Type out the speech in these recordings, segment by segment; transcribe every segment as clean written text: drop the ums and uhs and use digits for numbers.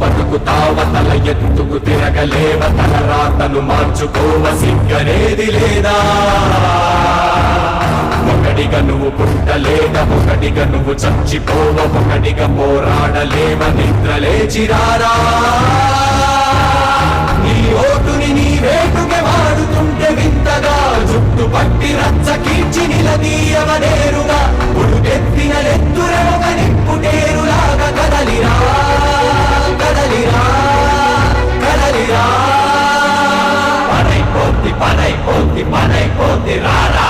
బతుకుతావ తల ఎత్తుకు తిరగలేవ తల రాతను మార్చుకోవ సిగ్గనేది లేదా ఒకడిగా నువ్వు పుట్టలేద ఒకడిగా నువ్వు చచ్చిపోవ ఒకడిగా పోరాడలేవ నిద్ర లేచిరారా నీ ఓటుని నీ వేటుకే వాడుతుంటే వింతగా జుట్టు పట్టి రచ్చ కీర్చి నిలదీయవనేరుగా ఉడుకెత్తిన నెత్తురే ఒక నిప్పుటేరులాగా కదలిరా కదలిరా కదలిరా పనైపోద్ది పనైపోద్ది పనైపోద్ది రారా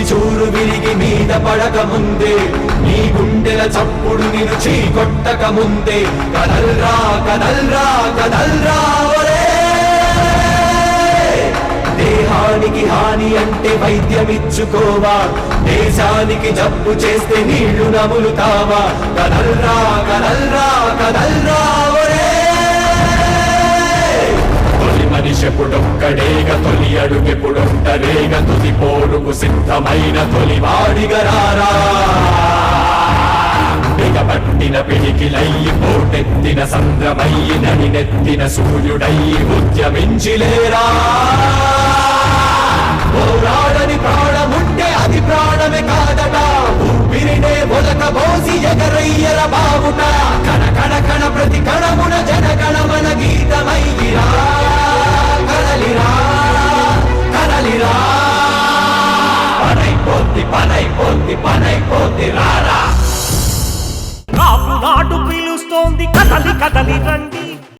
చూరు విరిగి మీద పడక ముందే నీ గుండెల చప్పుడు నిన్ను చీకొట్టక ముందే కదల్రా కదల్రా కదల్రా దేహానికి హాని అంటే వైద్యమిచ్చుకోవా దేశానికి జబ్బు చేస్తే నీళ్లు నములుతావా కదల్రా కదల్రా కదల్రా మనిషెప్పుడొక్కడేగ తొలి అడుగెప్పుడొంటరేగ తుది పోరుకు సిద్ధమైన తొలివాడిగరారా బిగపట్టిన పిడికిలయ్యి పోటెత్తిన సంద్రమయ్యి నడినెత్తిన సూర్యుడయ్యి ఉద్యమించిలేరా పోరాడని ప్రాణముంటే అది ప్రాణమే కాదట ఊపిరినే మొలక పోసి ఎగరయ్యర బావుట కణ కణ కణ ప్రతి కణమున జనగణమన గీతమయ్యిరా కదలిరా కదలిరా పనైపోద్ది పనైపోద్ది పనైపోద్ది రారా కాపు నాటు పిలుస్తోంది కదలి కదలి రండి